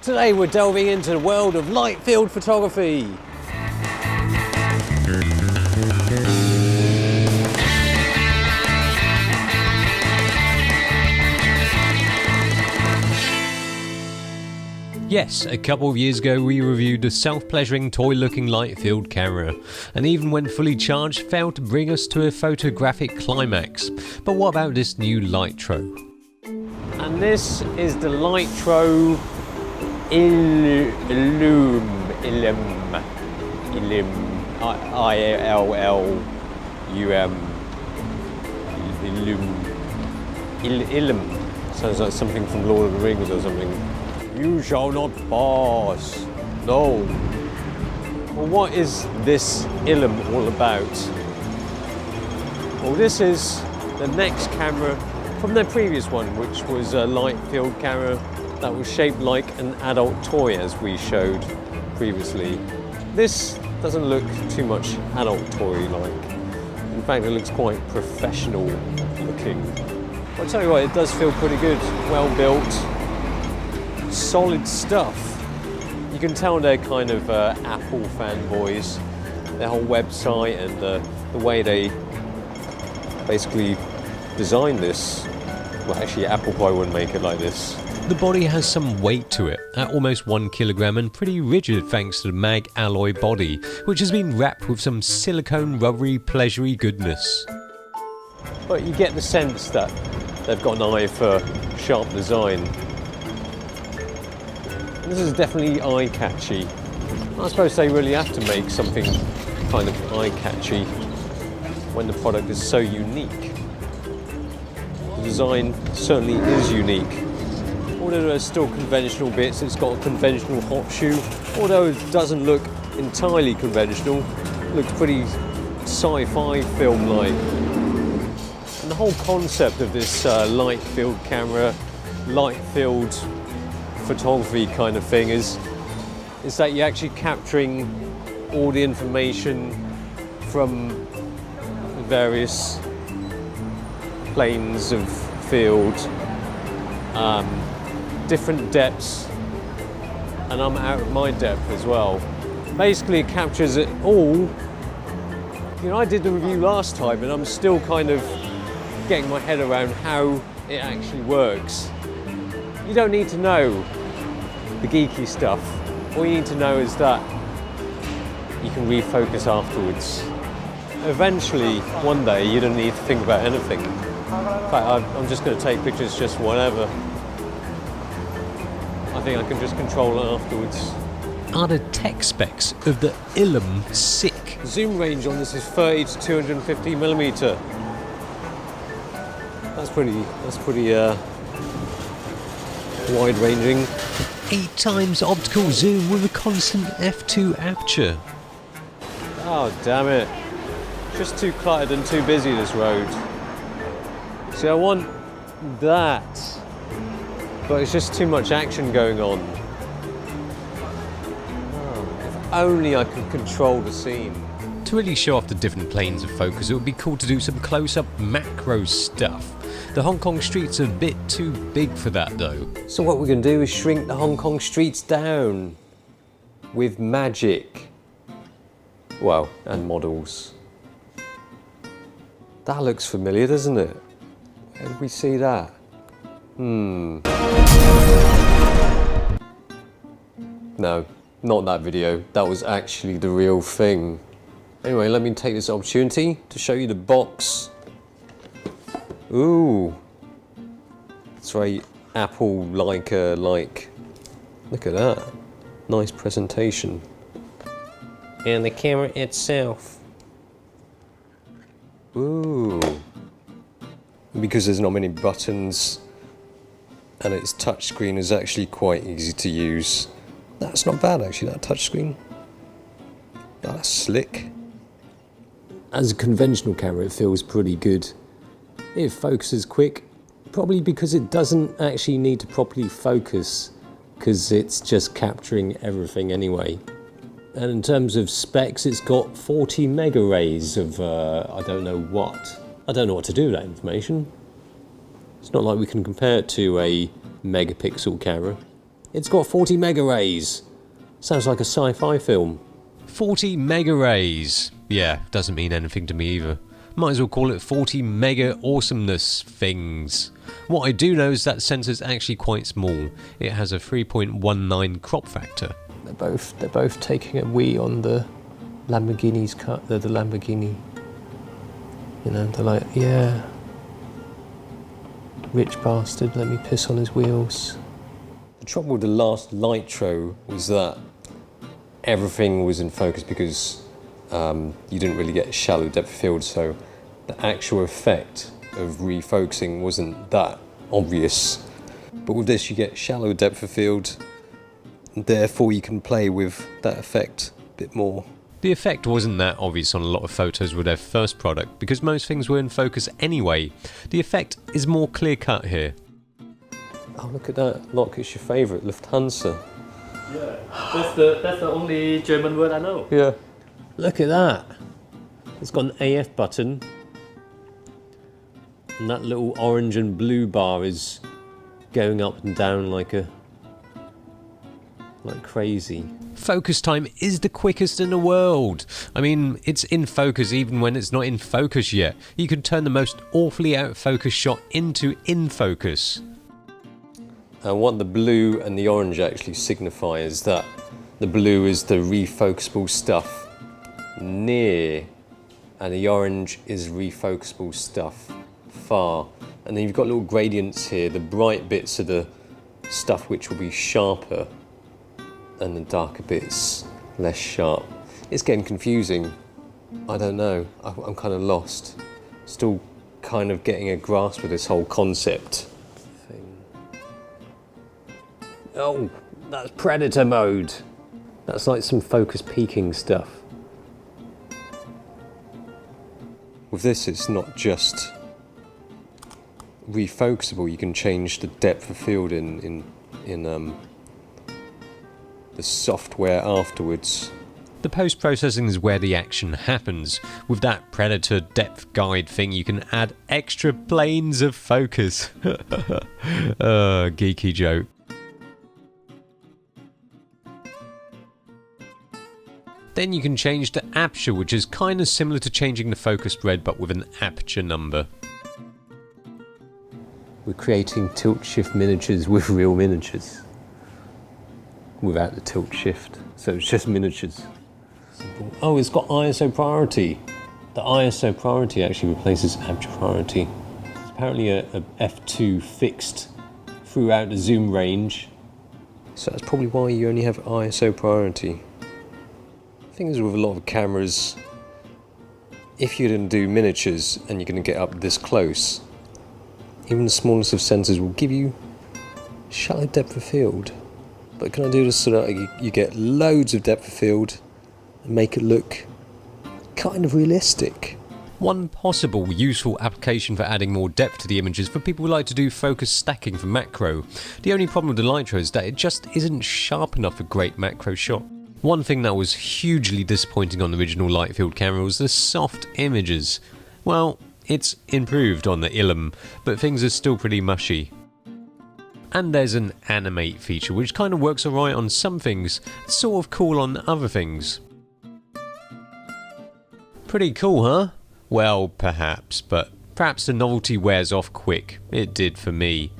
Today we're delving into the world of light field photography. Yes, a couple of years ago we reviewed a self-pleasuring toy-looking light field camera, and even when fully charged failed to bring us to a photographic climax. But what about this new Lytro? And this is the Lytro Illum, Illum. Sounds like something from Lord of the Rings or something. You shall not pass. No. Well, what is this Illum all about? Well, this is the next camera from their previous one, which was a light field camera that was shaped like an adult toy, as we showed previously. This doesn't look too much adult toy-like. In fact, it looks quite professional looking. I'll tell you what, it does feel pretty good. Well built. Solid stuff. You can tell they're kind of Apple fanboys. Their whole website and the way they basically designed this. Well, actually, Apple probably wouldn't make it like this. The body has some weight to it, at almost 1 kilogram, and pretty rigid thanks to the mag alloy body, which has been wrapped with some silicone rubbery pleasury goodness. But you get the sense that they've got an eye for sharp design. This is definitely eye-catchy. I suppose they really have to make something kind of eye-catchy when the product is so unique. The design certainly is unique. Although there's still conventional bits, it's got a conventional hot shoe. Although it doesn't look entirely conventional, it looks pretty sci-fi film-like. And the whole concept of this light field camera, light field photography kind of thing is that you're actually capturing all the information from various planes of field, different depths, and I'm out of my depth as well. Basically it captures it all. You know, I did the review last time and I'm still kind of getting my head around how it actually works. You don't need to know the geeky stuff. All you need to know is that you can refocus afterwards. Eventually, one day, you don't need to think about anything. In fact, I'm just going to take pictures just whatever. I think I can just control it afterwards. Are the tech specs of the Illum sick? The zoom range on this is 30 to 250 millimeter. That's pretty wide-ranging. 8 times optical zoom with a constant f2 aperture. Oh, damn it. Just too cluttered and too busy, this road. See, I want that, but it's just too much action going on. Oh, if only I could control the scene. To really show off the different planes of focus, it would be cool to do some close-up macro stuff. The Hong Kong streets are a bit too big for that though. So what we're going to do is shrink the Hong Kong streets down with magic. Well, and models. That looks familiar, doesn't it? Where did we see that? No, not that video. That was actually the real thing. Anyway, let me take this opportunity to show you the box. Ooh, it's very Apple-like. Look at that, nice presentation. And the camera itself. Ooh, because there's not many buttons and its touchscreen is actually quite easy to use. That's not bad actually, that touchscreen. That's slick. As a conventional camera, it feels pretty good. It focuses quick, probably because it doesn't actually need to properly focus, because it's just capturing everything anyway. And in terms of specs, it's got 40 megarays of I don't know what. I don't know what to do with that information. It's not like we can compare it to a megapixel camera. It's got 40 mega rays. Sounds like a sci-fi film. 40 mega rays. Yeah, doesn't mean anything to me either. Might as well call it 40 mega awesomeness things. What I do know is that sensor's actually quite small. It has a 3.19 crop factor. They're both taking a wee on the Lamborghini's cut. The Lamborghini. You know, they're like, yeah, rich bastard, let me piss on his wheels. The trouble with the last Lytro was that everything was in focus because you didn't really get shallow depth of field, so the actual effect of refocusing wasn't that obvious. But with this you get shallow depth of field, and therefore you can play with that effect a bit more. The effect wasn't that obvious on a lot of photos with their first product because most things were in focus anyway. The effect is more clear cut here. Oh, look at that. Look, it's your favourite, Lufthansa. Yeah, that's the only German word I know. Yeah. Look at that. It's got an AF button. And that little orange and blue bar is going up and down like crazy. Focus time is the quickest in the world. I mean, it's in focus even when it's not in focus yet. You can turn the most awfully out of focus shot into in focus. And what the blue and the orange actually signify is that the blue is the refocusable stuff near, and the orange is refocusable stuff far. And then you've got little gradients here. The bright bits are the stuff which will be sharper, and the darker bits less sharp. It's getting confusing. I don't know. I'm kind of lost. Still kind of getting a grasp of this whole concept thing. Oh, that's predator mode. That's like some focus peaking stuff. With this, it's not just refocusable. You can change the depth of field in the software afterwards. The post-processing is where the action happens. With that Predator depth guide thing, you can add extra planes of focus. Geeky joke. Then you can change the aperture, which is kind of similar to changing the focus spread, but with an aperture number. We're creating tilt-shift miniatures with real miniatures. Without the tilt shift, so it's just miniatures. Oh, it's got ISO priority. The ISO priority actually replaces aperture priority. It's apparently a f2 fixed throughout the zoom range, so that's probably why you only have ISO priority. The thing is with a lot of cameras, if you're going to do miniatures and you're going to get up this close, even the smallest of sensors will give you shallow depth of field. But can I do this so that you get loads of depth of field and make it look kind of realistic? One possible useful application for adding more depth to the images for people who like to do focus stacking for macro. The only problem with the Lytro is that it just isn't sharp enough for great macro shot. One thing that was hugely disappointing on the original light field camera was the soft images. Well, it's improved on the Illum, but things are still pretty mushy. And there's an animate feature which kind of works alright on some things, sort of cool on other things. Pretty cool, huh? Well, perhaps, but perhaps the novelty wears off quick. It did for me.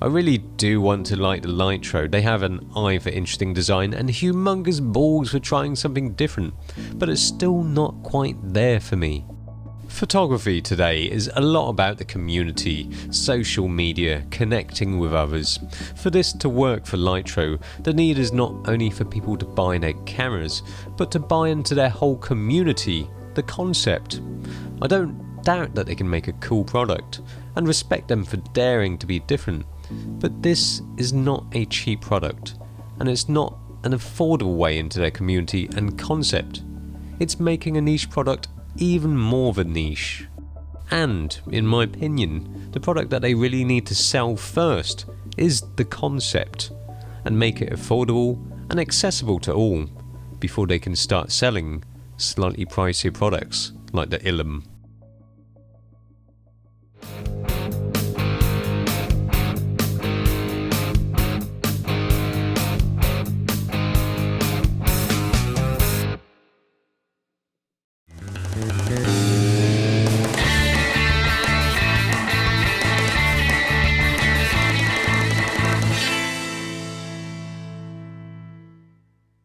I really do want to like the Lytro. They have an eye for interesting design and humongous balls for trying something different, but it's still not quite there for me. Photography today is a lot about the community, social media, connecting with others. For this to work for Lytro, the need is not only for people to buy their cameras, but to buy into their whole community, the concept. I don't doubt that they can make a cool product, and respect them for daring to be different, but this is not a cheap product, and it's not an affordable way into their community and concept. It's making a niche product even more of a niche. And, in my opinion, the product that they really need to sell first is the concept, and make it affordable and accessible to all, before they can start selling slightly pricier products like the Illum.